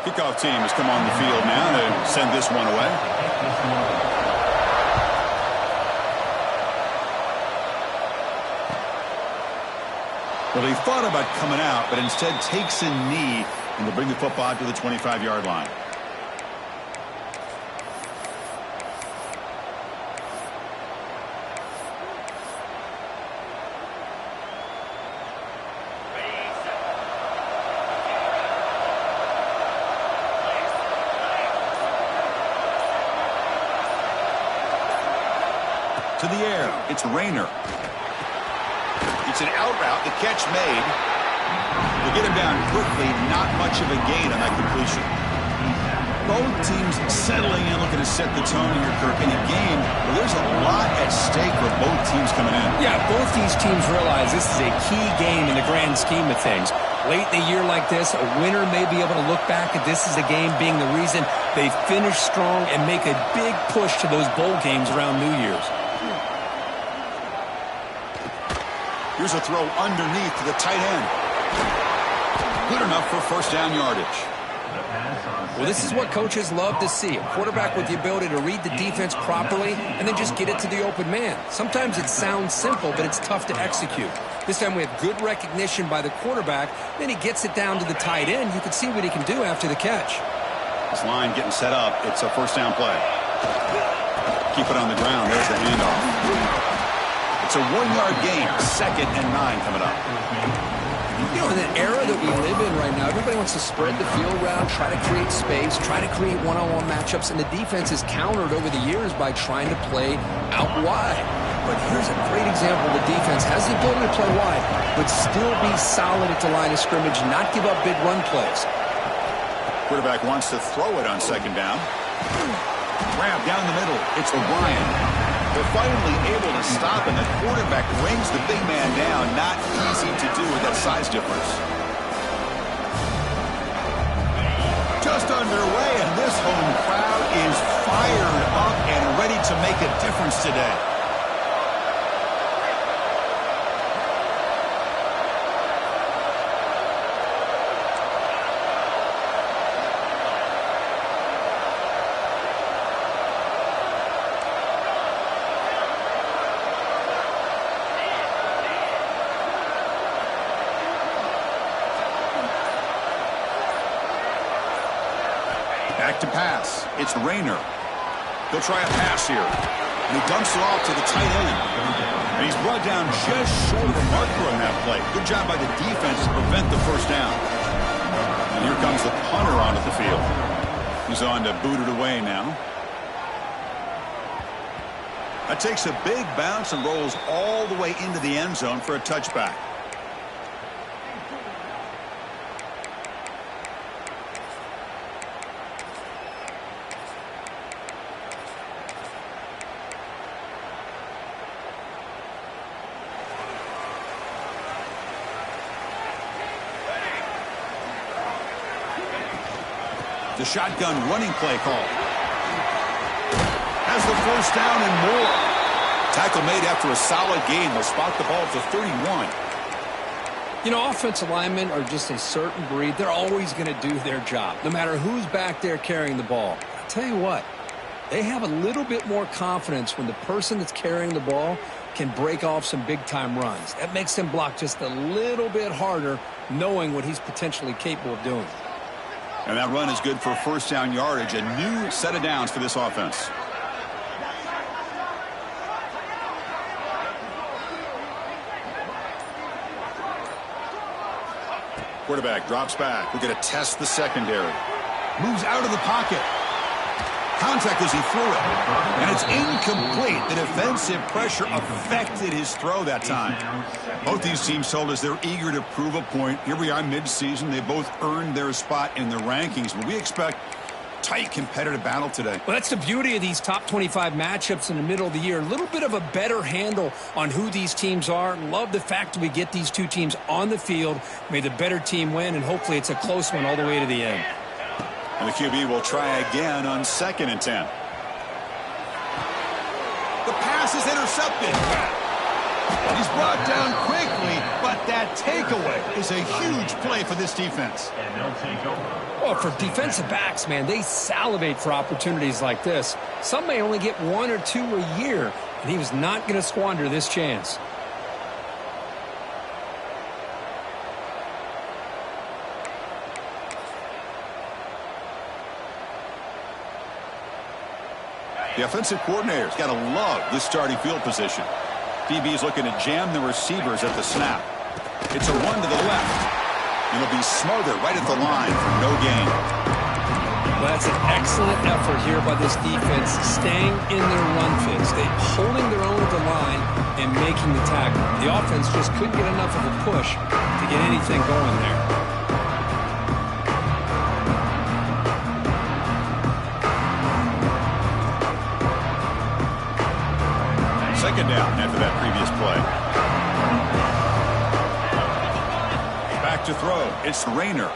Kickoff team has come on the field now to send this one away. Well, he thought about coming out, but instead takes a knee and will bring the football to the 25-yard line. To the air, it's Rayner. It's an out route, the catch made. We'll get him down quickly, not much of a gain on that completion. Both teams settling in, looking to set the tone here, Kirk, in a game where there's a lot at stake for both teams coming in. Yeah, both these teams realize this is a key game in the grand scheme of things. Late in a year like this, a winner may be able to look back at this as a game being the reason they finish strong and make a big push to those bowl games around New Year's. Here's a throw underneath to the tight end. Good enough for first down yardage. Well, this is what coaches love to see. A quarterback with the ability to read the defense properly and then just get it to the open man. Sometimes it sounds simple, but it's tough to execute. This time we have good recognition by the quarterback. Then he gets it down to the tight end. You can see what he can do after the catch. This line getting set up. It's a first down play. Keep it on the ground. There's the handoff. It's a 1-yard gain, 2nd and 9 coming up. You know, in the era that we live in right now, everybody wants to spread the field around, try to create space, try to create one-on-one matchups, and the defense is countered over the years by trying to play out wide. But here's a great example. The defense has the ability to play wide, but still be solid at the line of scrimmage, not give up big run plays. Quarterback wants to throw it on 2nd down. Grab down the middle. It's O'Brien. They're finally able to stop, and the quarterback brings the big man down. Not easy to do with that size difference. Just underway, and this home crowd is fired up and ready to make a difference today. Back to pass. It's Rayner. They'll try a pass here. And he dumps it off to the tight end. And he's brought down just short of the marker on that play. Good job by the defense to prevent the first down. And here comes the punter onto the field. He's on to boot it away now. That takes a big bounce and rolls all the way into the end zone for a touchback. The shotgun running play call. Has the first down and more. Tackle made after a solid gain. They'll spot the ball at the 31. You know, offensive linemen are just a certain breed. They're always going to do their job, no matter who's back there carrying the ball. I'll tell you what, they have a little bit more confidence when the person that's carrying the ball can break off some big-time runs. That makes them block just a little bit harder, knowing what he's potentially capable of doing. And that run is good for first down yardage. A new set of downs for this offense. Quarterback drops back. We're going to test the secondary. Moves out of the pocket. Contact as he threw it. And it's incomplete. The defensive pressure affected his throw that time. Both these teams told us they're eager to prove a point. Here we are mid-season. They both earned their spot in the rankings. But we expect tight competitive battle today. Well, that's the beauty of these top 25 matchups in the middle of the year. A little bit of a better handle on who these teams are. Love the fact that we get these two teams on the field. May the better team win, and hopefully it's a close one all the way to the end. And the QB will try again on 2nd and 10. The pass is intercepted. He's brought down quickly, but that takeaway is a huge play for this defense. And they'll take over. Well, for defensive backs, man, they salivate for opportunities like this. Some may only get 1 or 2 a year, and he was not going to squander this chance. The offensive coordinator's got to love this starting field position. DB is looking to jam the receivers at the snap. It's a run to the left. And it'll be smothered right at the line for no gain. Well, that's an excellent effort here by this defense, staying in their run phase. They're holding their own at the line and making the tackle. The offense just couldn't get enough of a push to get anything going there. Second down after that previous play. Back to throw. It's Rayner.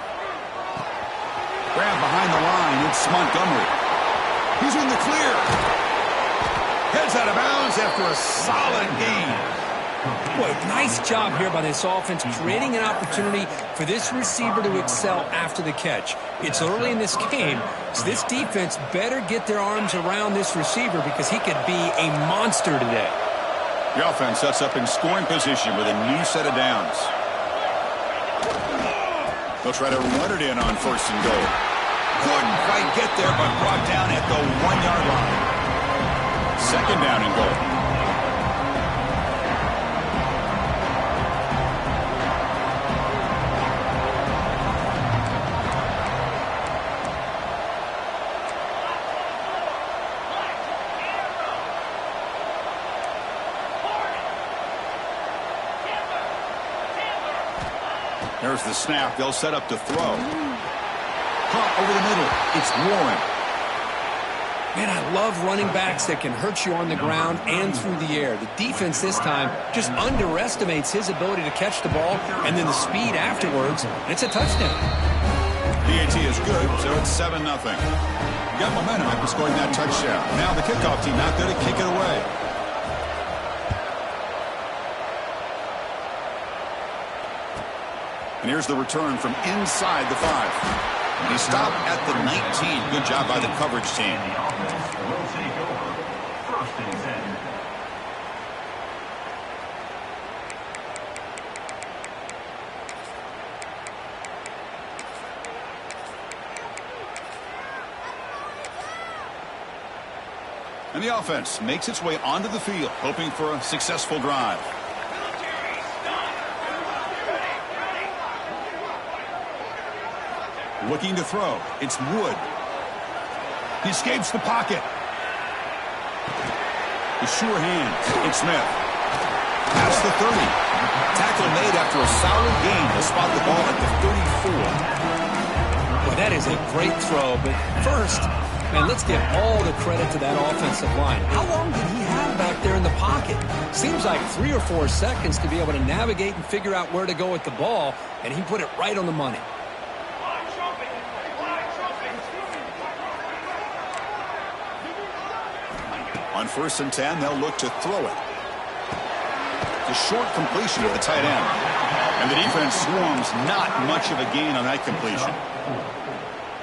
Grab behind the line. It's Montgomery. He's in the clear. Heads out of bounds after a solid gain. Boy, nice job here by this offense, creating an opportunity for this receiver to excel after the catch. It's early in this game, so this defense better get their arms around this receiver because he could be a monster today. The offense sets up in scoring position with a new set of downs. They'll try to run it in on 1st and goal. Couldn't quite get there, but brought down at the 1-yard line. 2nd down and goal. There's the snap. They'll set up to throw. Pump over the middle. It's Warren. Man, I love running backs that can hurt you on the ground and through the air. The defense this time just underestimates his ability to catch the ball and then the speed afterwards. It's a touchdown. PAT is good, so it's 7-0. Got momentum after scoring that touchdown. Now the kickoff team out there to kick it away. And here's the return from inside the 5. He stopped at the 19. Good job by the coverage team. The offense will take over 1st and 10. And the offense makes its way onto the field, hoping for a successful drive. Looking to throw. It's Wood. He escapes the pocket. The sure hands. It's Smith. Past the 30. Tackle made after a solid gain to spot the ball at the 34. Well, that is a great throw, but first, man, let's give all the credit to that offensive line. How long did he have back there in the pocket? Seems like 3 or 4 seconds to be able to navigate and figure out where to go with the ball, and he put it right on the money. On 1st and 10, they'll look to throw it. The short completion of the tight end. And the defense swarms not much of a gain on that completion.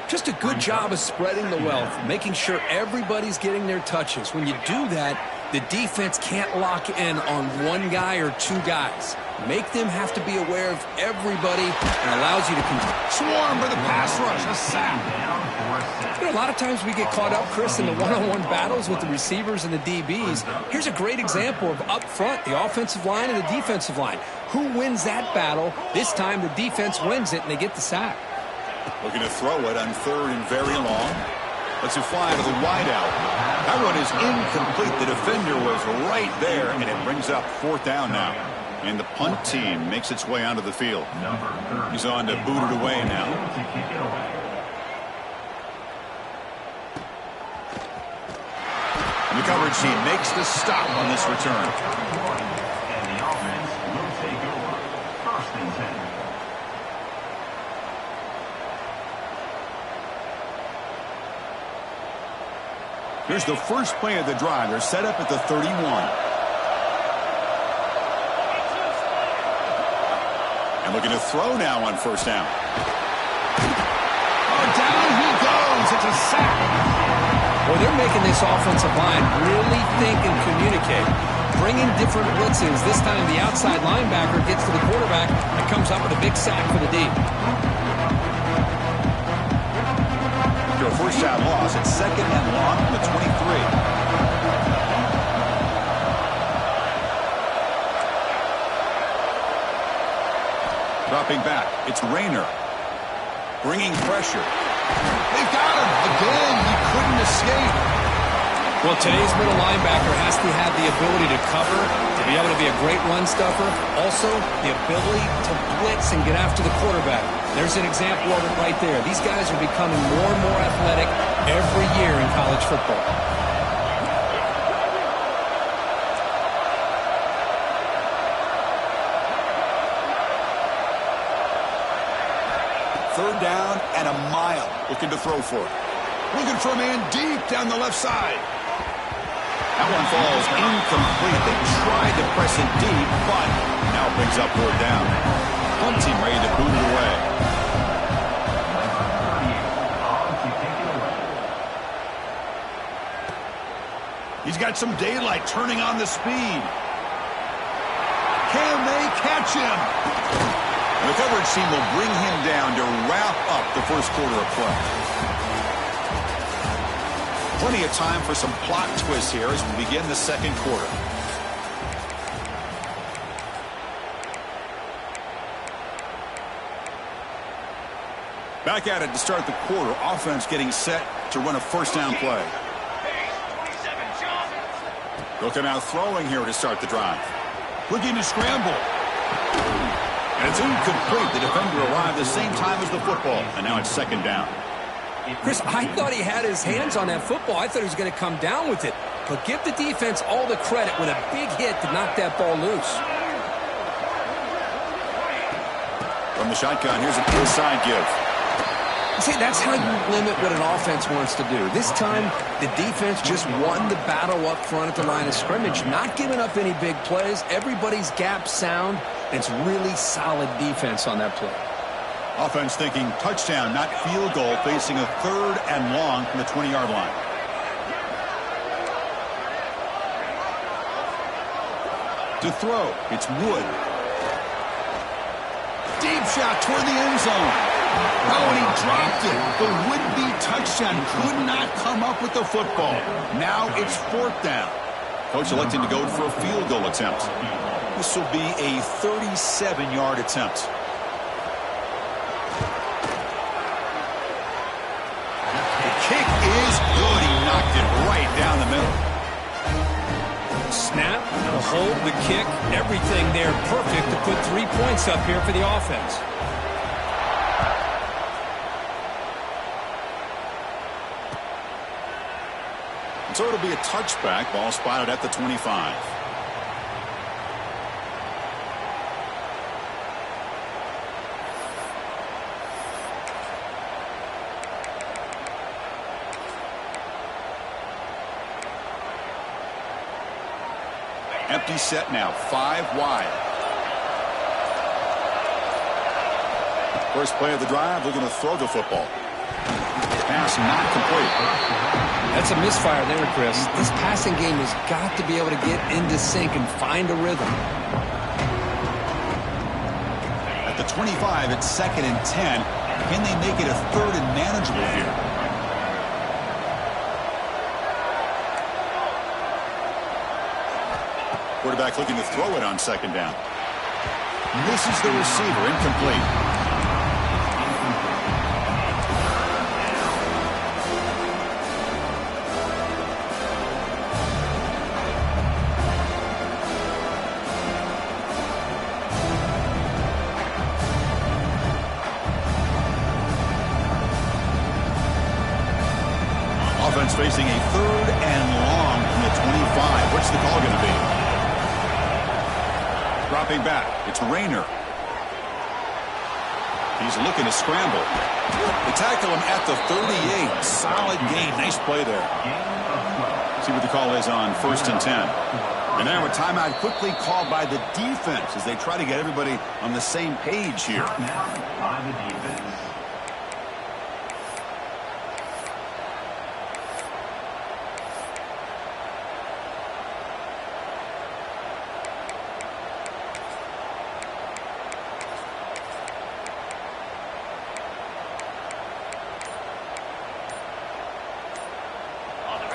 Just a good job of spreading the wealth, making sure everybody's getting their touches. When you do that, the defense can't lock in on 1 guy or 2 guys. Make them have to be aware of everybody and allows you to swarm for the pass rush. A sack. You know, a lot of times we get caught up, Chris, in the one-on-one battles with the receivers and the DBs. Here's a great example of up front, the offensive line and the defensive line. Who wins that battle? This time the defense wins it and they get the sack. Looking to throw it on 3rd and very long. Lets it fly to the wideout. That one is incomplete. The defender was right there, and it brings up 4th down now. And the punt team makes its way onto the field. He's on to boot it away now. And the coverage team makes the stop on this return. And the offense will take over 1st and 10. Here's the first play of the drive. They're set up at the 31. And looking to throw now on first down. Oh, down he goes. It's a sack. Well, they're making this offensive line really think and communicate. Bringing different blitzes. This time the outside linebacker gets to the quarterback and comes up with a big sack for the D. After a first down loss, it's second and long from the 23. Dropping back, it's Rayner. Bringing pressure. They've got him. Again, he couldn't escape. Well, today's middle linebacker has to have the ability to cover, to be able to be a great run stuffer. Also, the ability to blitz and get after the quarterback. There's an example of it right there. These guys are becoming more and more athletic every year in college football. Third down and a mile. Looking to throw for it. Looking for a man deep down the left side. That one falls incomplete. They tried to press it deep, but now it brings up third down. One team ready to boot it away. He's got some daylight turning on the speed. Can they catch him? And the coverage team will bring him down to wrap up the first quarter of play. Plenty of time for some plot twists here as we begin the second quarter. Back at it to start the quarter. Offense getting set to run a first down play. Looking out throwing here to start the drive. Looking to scramble. And it's incomplete. The defender arrived the same time as the football. And now it's second down. Chris, I thought he had his hands on that football. I thought he was going to come down with it. But give the defense all the credit with a big hit to knock that ball loose. From the shotgun, here's an inside give. See, that's how you limit what an offense wants to do. This time, the defense just won the battle up front at the line of scrimmage, not giving up any big plays. Everybody's gap sound. It's really solid defense on that play. Offense thinking touchdown, not field goal, facing a third and long from the 20-yard line. To throw, it's Wood. Deep shot toward the end zone. Oh, and he dropped it. The would-be touchdown could not come up with the football. Now it's fourth down. Coach electing to go for a field goal attempt. This will be a 37-yard attempt. Kick is good. He knocked it right down the middle. Snap, the hold, the kick, everything there perfect to put 3 points up here for the offense. And so it'll be a touchback. Ball spotted at the 25. Empty set now, 5 wide. First play of the drive, looking to throw the football. Pass not complete. That's a misfire there, Chris. This passing game has got to be able to get into sync and find a rhythm. At the 25, it's second and 10. Can they make it a third and manageable here? Quarterback looking to throw it on second down. Misses the receiver, incomplete. Offense facing a third and long from the 25. What's the call going to be? Dropping back, it's Rayner. He's looking to scramble. They tackle him at the 38. Solid gain. Nice play there. See what the call is on first and 10. And now a timeout quickly called by the defense as they try to get everybody on the same page here. Timeout by the defense.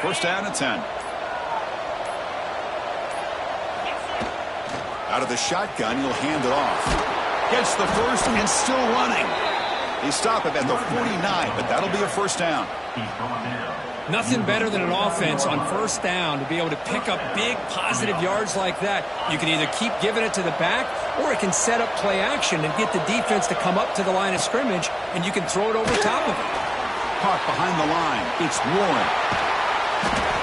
First down at 10. Out of the shotgun, he'll hand it off. Gets the first and still running. They stop him at the 49, but that'll be a first down. Nothing better than an offense on first down to be able to pick up big positive yards like that. You can either keep giving it to the back, or it can set up play action and get the defense to come up to the line of scrimmage, and you can throw it over top of it. Caught behind the line. It's Warren.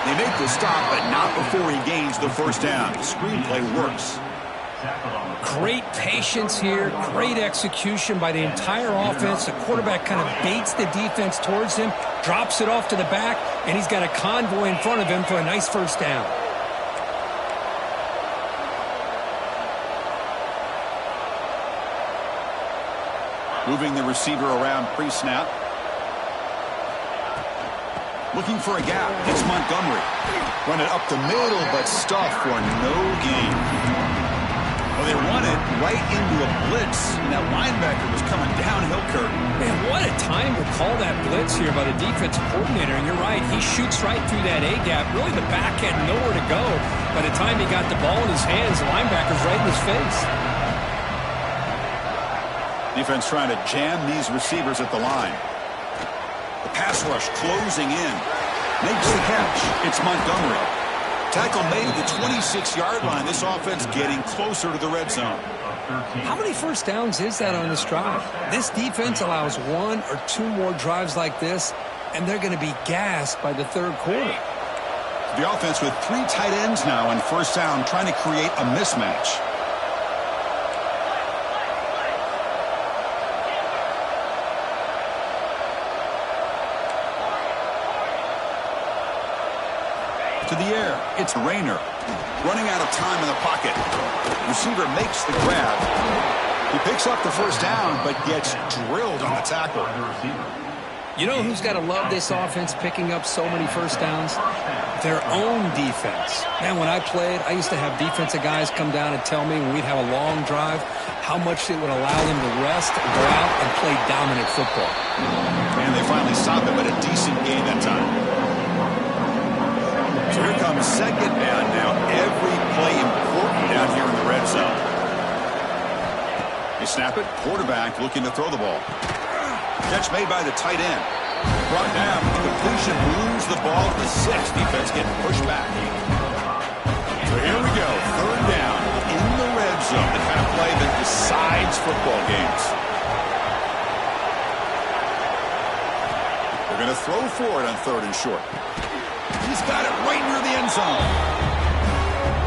They make the stop, but not before he gains the first down. The screenplay works. Great patience here, great execution by the entire offense. The quarterback kind of baits the defense towards him, drops it off to the back, and he's got a convoy in front of him for a nice first down. Moving the receiver around pre-snap. Looking for a gap. It's Montgomery. Run it up the middle, but stuffed for no gain. Well, they run it right into a blitz, and that linebacker was coming downhill, Kurt. Man, what a time to call that blitz here by the defensive coordinator. And you're right, he shoots right through that A-gap. Really, the back had nowhere to go. By the time he got the ball in his hands, the linebacker's right in his face. Defense trying to jam these receivers at the line. The pass rush closing in. Makes the catch. It's Montgomery. Tackle made at the 26-yard line. This offense getting closer to the red zone. How many first downs is that on this drive? This defense allows one or two more drives like this, and they're going to be gassed by the third quarter. The offense with 3 tight ends now on first down, trying to create a mismatch. To the air, it's Rayner. Running out of time in the pocket. Receiver makes the grab. He picks up the first down, but gets drilled on the tackle. You know who's got to love this offense picking up so many first downs? Their own defense. Man, when I played, I used to have defensive guys come down and tell me when we'd have a long drive how much it would allow them to rest and go out and play dominant football. And they finally stop him at a decent gain that time. So here comes second down now. Every play important down here in the red zone. They snap it. Quarterback looking to throw the ball. Catch made by the tight end. Brought down. Completion moves the ball to the 6. Defense getting pushed back. So here we go. Third down in the red zone. The kind of play that decides football games. They're going to throw for it on 3rd and short. He's got it right near the end zone.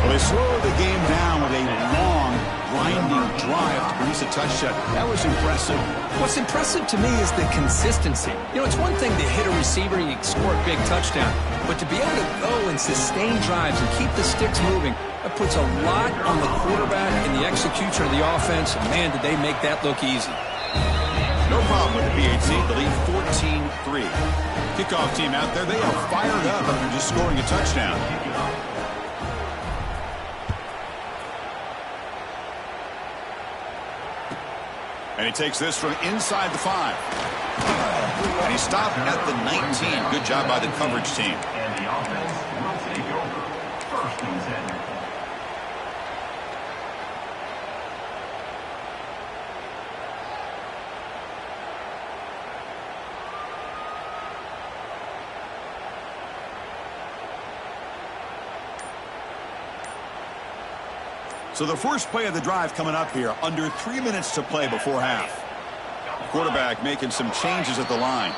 Well, they slow the game down with a long, grinding drive to produce a touchdown. That was impressive. What's impressive to me is the consistency. You know, it's one thing to hit a receiver and you score a big touchdown, but to be able to go and sustain drives and keep the sticks moving, that puts a lot on the quarterback and the execution of the offense. And man, did they make that look easy. No problem with the PHC. The lead 14-3. Kickoff team out there. They are fired up after just scoring a touchdown. And he takes this from inside the 5. And he stopped at the 19. Good job by the coverage team. And the offense will take over. 1st and 10. So the first play of the drive coming up here. Under 3 minutes to play before half. Quarterback making some changes at the line.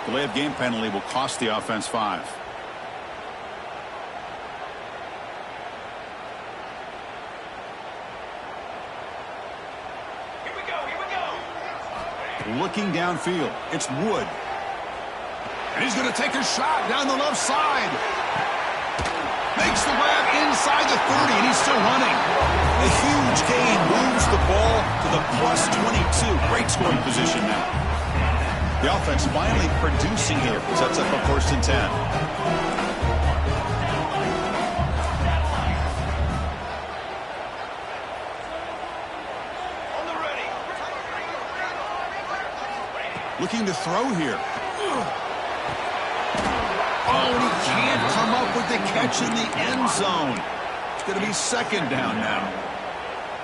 Delay of game penalty will cost the offense 5. Here we go. Looking downfield. It's Wood. And he's going to take a shot down the left side. Makes the grab inside the 30, and he's still running. A huge gain moves the ball to the plus 22. Great scoring position now. The offense finally producing here. Sets up a 1st and 10. Looking to throw here. Oh, and he can't come up with the catch in the end zone. It's going to be 2nd down now.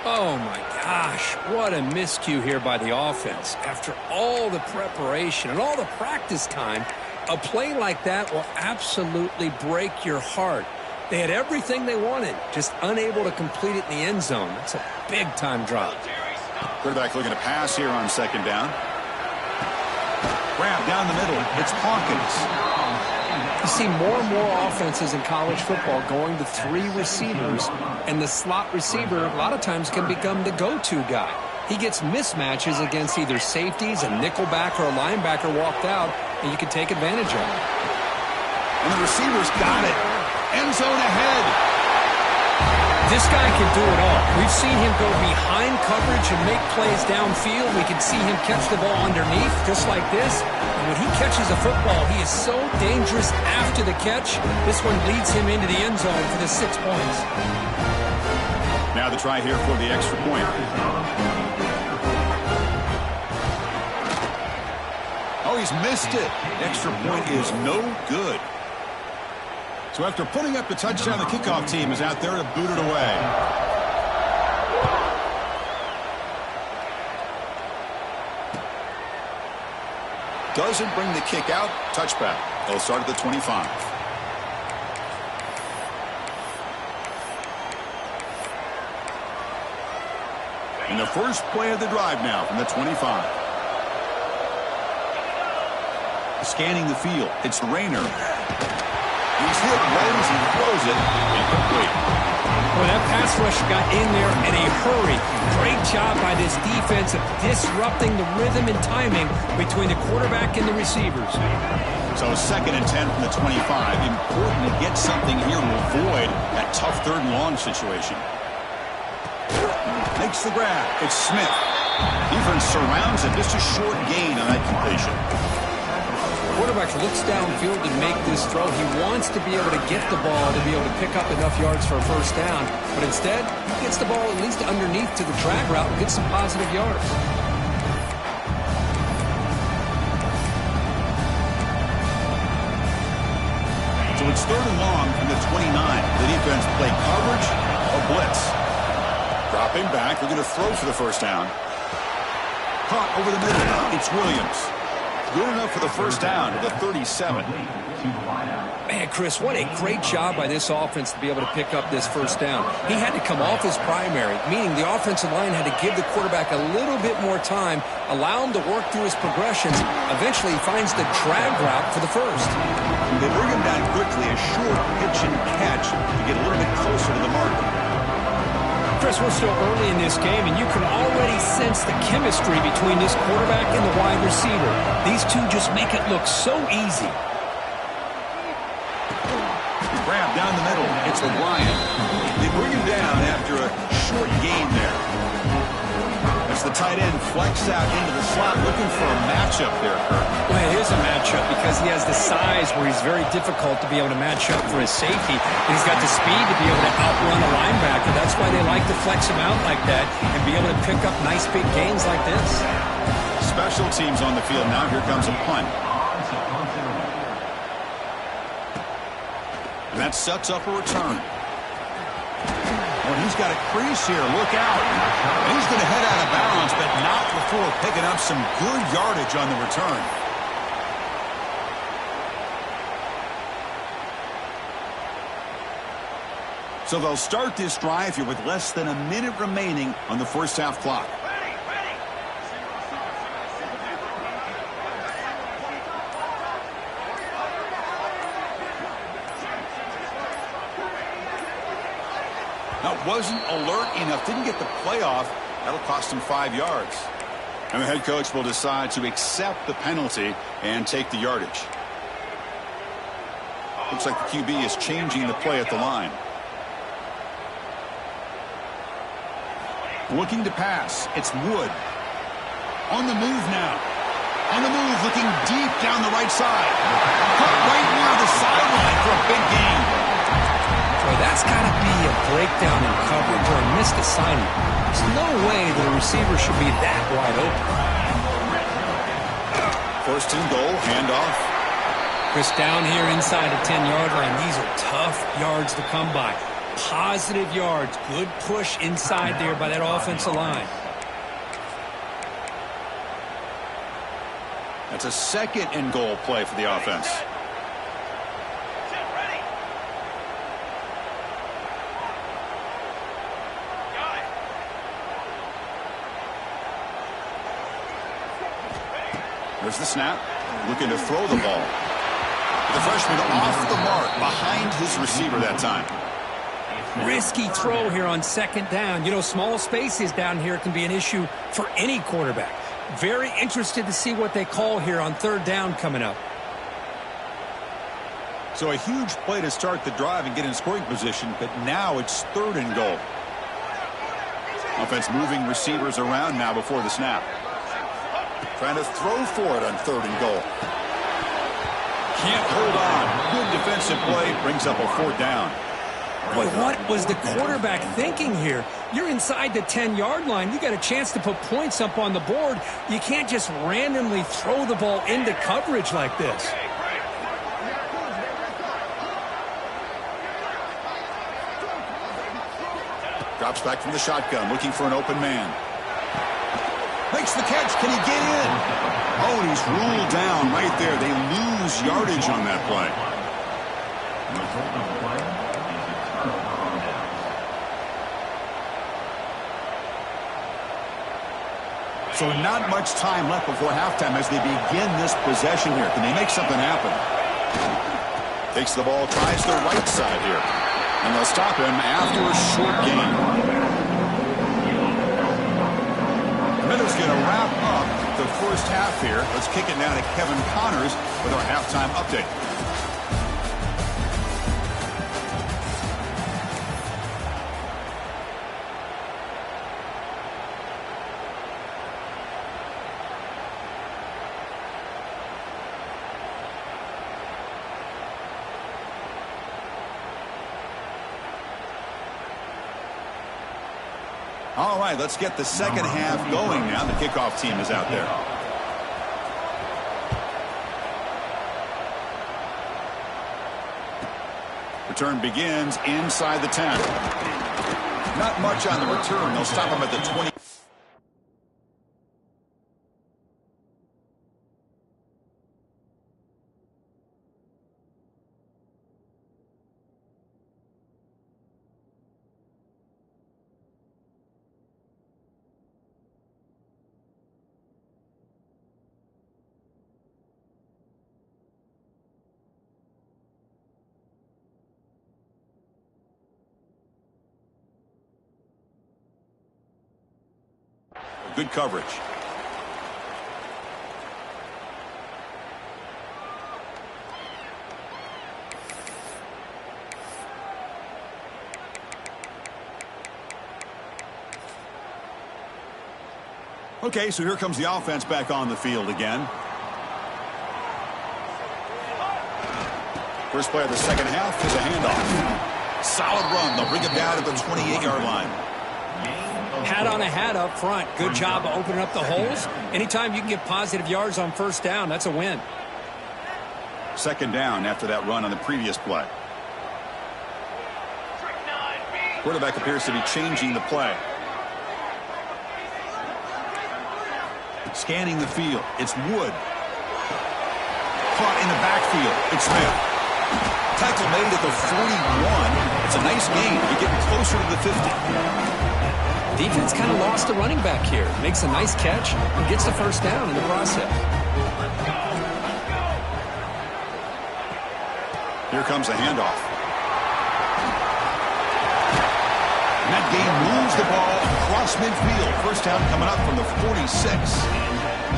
Oh, my gosh. What a miscue here by the offense. After all the preparation and all the practice time, a play like that will absolutely break your heart. They had everything they wanted, just unable to complete it in the end zone. That's a big-time drop. Quarterback looking to pass here on 2nd down. Grab down the middle. It's Hawkins. You see more and more offenses in college football going to 3 receivers, and the slot receiver a lot of times can become the go-to guy. He gets mismatches against either safeties, a nickelback, or a linebacker walked out, and you can take advantage of it. And the receiver's got it. End zone ahead. This guy can do it all. We've seen him go behind coverage and make plays downfield. We can see him catch the ball underneath, just like this. And when he catches a football, he is so dangerous after the catch. This one leads him into the end zone for the 6 points. Now the try here for the extra point. Oh, he's missed it. Extra point is no good. So after putting up the touchdown, the kickoff team is out there to boot it away. Doesn't bring the kick out. Touchback. They'll start at the 25. And the first play of the drive now from the 25. Scanning the field. It's Rayner. He's hit right as he throws it. Incomplete. Well, that pass rush got in there in a hurry. Great job by this defense of disrupting the rhythm and timing between the quarterback and the receivers. So 2nd and 10 from the 25. Important to get something here to avoid that tough 3rd and long situation. Makes the grab. It's Smith. Defense surrounds him. Just a short gain on that completion. Quarterback looks downfield to make this throw. He wants to be able to get the ball to be able to pick up enough yards for a 1st down. But instead, he gets the ball at least underneath to the drag route and gets some positive yards. So it's 3rd and long from the 29. The defense play coverage or blitz. Dropping back. They're going to throw for the 1st down. Caught over the middle. It's Williams. Good enough for the 1st down to the 37. Man, Chris, what a great job by this offense to be able to pick up this 1st down. He had to come off his primary, meaning the offensive line had to give the quarterback a little bit more time, allow him to work through his progressions. Eventually, he finds the drag route for the 1st. They bring him down quickly, a short pitch and catch to get a little bit closer to the mark. Chris, we're still early in this game, and you can already sense the chemistry between this quarterback and the wide receiver. These two just make it look so easy. Grab down the middle. It's O'Brien. They bring him down after a short gain there. As the tight end flex out into the slot, looking for a matchup there, Kirk. Well, it is a matchup because he has the size where he's very difficult to be able to match up for his safety. And he's got the speed to be able to outrun a linebacker. That's why they like to flex him out like that and be able to pick up nice big gains like this. Special teams on the field now. Here comes a punt. And that sets up a return. Well, he's got a crease here. Look out. He's going to head out of bounds, but not before picking up some good yardage on the return. So they'll start this drive here with less than a minute remaining on the 1st half clock. Now, wasn't alert enough, didn't get the play off. That'll cost him 5 yards. And the head coach will decide to accept the penalty and take the yardage. Looks like the QB is changing the play at the line. Looking to pass. It's Wood. On the move now. On the move, looking deep down the right side. Caught right near the sideline for a big gain. Boy, that's got to be a breakdown in coverage or a missed assignment. There's no way that a receiver should be that wide open. First and goal, handoff. Chris, down here inside the 10-yard line, these are tough yards to come by. Positive yards, good push inside there by that offensive line. That's a second and goal play for the offense. There's the snap. Looking to throw the ball. The freshman off the mark behind his receiver that time. Risky throw here on second down. You know, small spaces down here can be an issue for any quarterback. Very interested to see what they call here on third down coming up. So a huge play to start the drive and get in scoring position, but now it's third and goal. Offense moving receivers around now before the snap. Trying to throw for it on third and goal. Can't hold on. Good defensive play brings up a fourth down. Boy, what was the quarterback thinking here? You're inside the 10-yard line. You got a chance to put points up on the board. You can't just randomly throw the ball into coverage like this. Drops back from the shotgun, looking for an open man. Makes the catch. Can he get in? Oh, and he's ruled down right there. They lose yardage on that play. So not much time left before halftime as they begin this possession here. Can they make something happen? Takes the ball, tries the right side here. And they'll stop him after a short gain. Miller's going to wrap up the first half here. Let's kick it now to Kevin Connors with our halftime update. All right, let's get the second half going now. The kickoff team is out there. Return begins inside the 10. Not much on the return. They'll stop him at the 20. Good coverage. Okay, so here comes the offense back on the field again. First play of the second half is a handoff. Solid run. They'll bring it down to the 28-yard line. Hat on a hat up front. Good job of opening up the holes. Anytime you can get positive yards on first down, that's a win. Second down after that run on the previous play. Quarterback appears to be changing the play. Scanning the field. It's Wood. Caught in the backfield. It's Smith. Tackle made at the 41. It's a nice gain. You're getting closer to the 50. Defense kind of lost the running back here. Makes a nice catch and gets the first down in the process. Here comes a handoff. And that game moves moves the ball across midfield. First down coming up from the 46.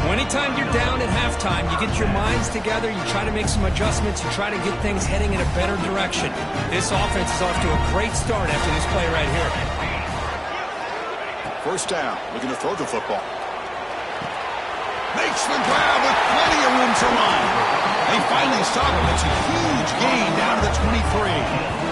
Anytime you're down at halftime, you get your minds together, you try to make some adjustments, you try to get things heading in a better direction. This offense is off to a great start after this play right here. First down, looking to throw the football. Makes the grab with plenty of room to run. They finally stop him. It's a huge gain down to the 23.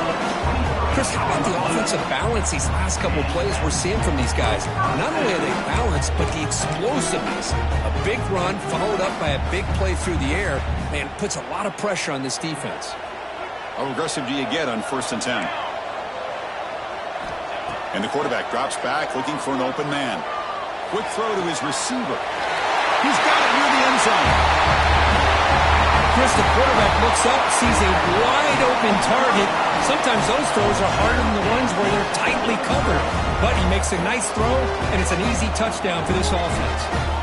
Chris, how about the offensive balance these last couple of plays we're seeing from these guys? Not only are they balanced, but the explosiveness. A big run followed up by a big play through the air, man, puts a lot of pressure on this defense. How aggressive do you get on 1st and 10? And the quarterback drops back, looking for an open man. Quick throw to his receiver. He's got it near the end zone. Chris, the quarterback looks up, sees a wide-open target. Sometimes those throws are harder than the ones where they're tightly covered. But he makes a nice throw, and it's an easy touchdown for this offense.